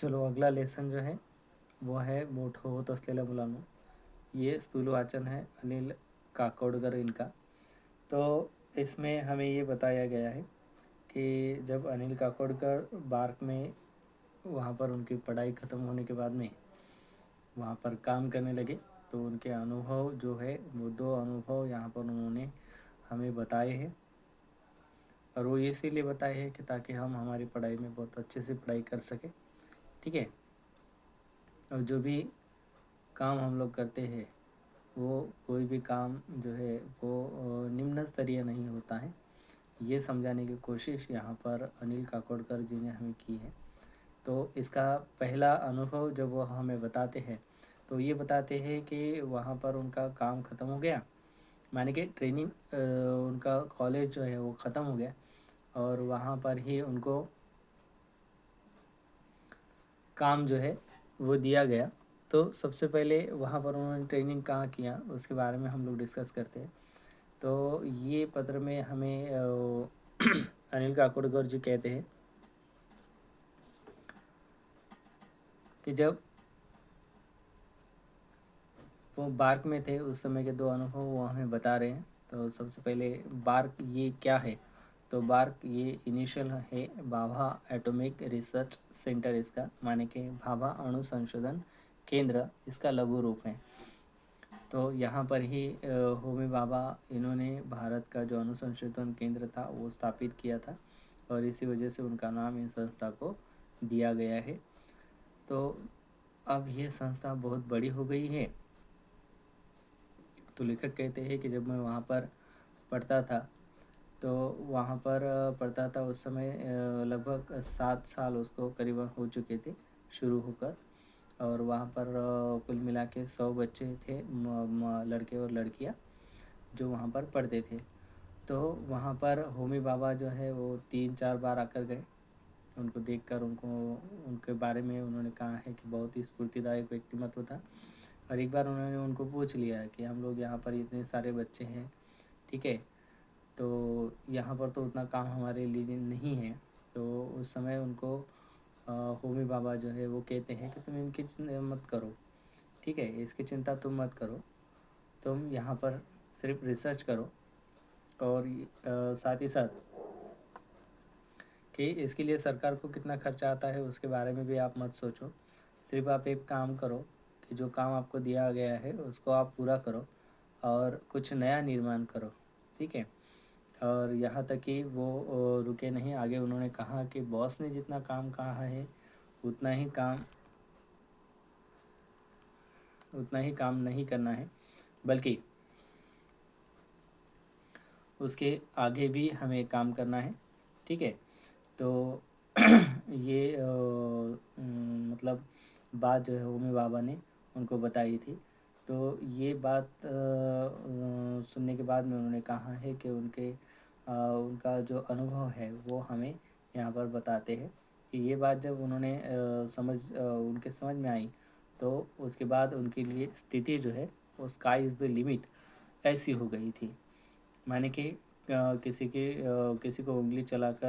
चलो अगला लेसन जो है वो है मोठं होत असलेल्या मुलांनो. ये स्थूल वाचन है अनिल काकोडकर इनका. तो इसमें हमें ये बताया गया है कि जब अनिल काकोडकर बार्क में वहाँ पर उनकी पढ़ाई ख़त्म होने के बाद में वहाँ पर काम करने लगे तो उनके अनुभव जो है वो 2 अनुभव यहाँ पर उन्होंने हमें बताए हैं. और वो इसीलिए बताए हैं कि ताकि हम हमारी पढ़ाई में बहुत अच्छे से पढ़ाई कर सकें. ठीक है. और जो भी काम हम लोग करते हैं वो कोई भी काम जो है वो निम्न स्तरीय नहीं होता है. ये समझाने की कोशिश यहाँ पर अनिल काकोडकर जी ने हमें की है. तो इसका पहला अनुभव जब वो हमें बताते हैं तो ये बताते हैं कि वहाँ पर उनका काम ख़त्म हो गया, माने कि ट्रेनिंग उनका कॉलेज जो है वो ख़त्म हो गया और वहाँ पर ही उनको काम जो है वो दिया गया. तो सबसे पहले वहाँ पर उन्होंने ट्रेनिंग कहाँ किया उसके बारे में हम लोग डिस्कस करते हैं. तो ये पत्र में हमें अनिल काकोडकर जी कहते हैं कि जब वो बार्क में थे उस समय के 2 अनुभव वो हमें बता रहे हैं. तो सबसे पहले बार्क ये क्या है, तो बार्क ये इनिशियल है भाभा एटॉमिक रिसर्च सेंटर, इसका माने कि भाभा अणु संशोधन केंद्र इसका लघु रूप है. तो यहाँ पर ही होमी भाभा इन्होंने भारत का जो अनुसंशोधन केंद्र था वो स्थापित किया था और इसी वजह से उनका नाम इस संस्था को दिया गया है. तो अब ये संस्था बहुत बड़ी हो गई है. तो लेखक कहते हैं कि जब मैं वहाँ पर पढ़ता था तो वहाँ पर पढ़ता था उस समय लगभग 7 साल उसको करीबन हो चुके थे शुरू होकर. और वहाँ पर कुल मिला के 100 बच्चे थे, लड़के और लड़कियाँ जो वहाँ पर पढ़ते थे. तो वहाँ पर होमी बाबा जो है वो 3-4 बार आकर गए. उनको देखकर उनको उनके बारे में उन्होंने कहा है कि बहुत ही स्फूर्तिदायक व्यक्तिमत्व था. और एक बार उन्होंने उनको पूछ लिया कि हम लोग यहाँ पर इतने सारे बच्चे हैं, ठीक है, तो यहाँ पर तो उतना काम हमारे लिए नहीं है. तो उस समय उनको होमी बाबा जो है वो कहते हैं कि तुम इनकी मत करो, ठीक है, इसकी चिंता तुम मत करो, तुम यहाँ पर सिर्फ रिसर्च करो और साथ ही साथ कि इसके लिए सरकार को कितना खर्चा आता है उसके बारे में भी आप मत सोचो. सिर्फ आप एक काम करो कि जो काम आपको दिया गया है उसको आप पूरा करो और कुछ नया निर्माण करो. ठीक है. और यहाँ तक कि वो रुके नहीं, आगे उन्होंने कहा कि बॉस ने जितना काम कहा है उतना ही काम नहीं करना है, बल्कि उसके आगे भी हमें काम करना है. ठीक है. तो ये मतलब बात जो है होमी बाबा ने उनको बताई थी. तो ये बात सुनने के बाद में उन्होंने कहा है कि उनका जो अनुभव है वो हमें यहाँ पर बताते हैं कि ये बात जब उन्होंने उनके समझ में आई तो उसके बाद उनके लिए स्थिति जो है वो स्काई इज़ द लिमिट ऐसी हो गई थी. माने कि किसी को उंगली चलाकर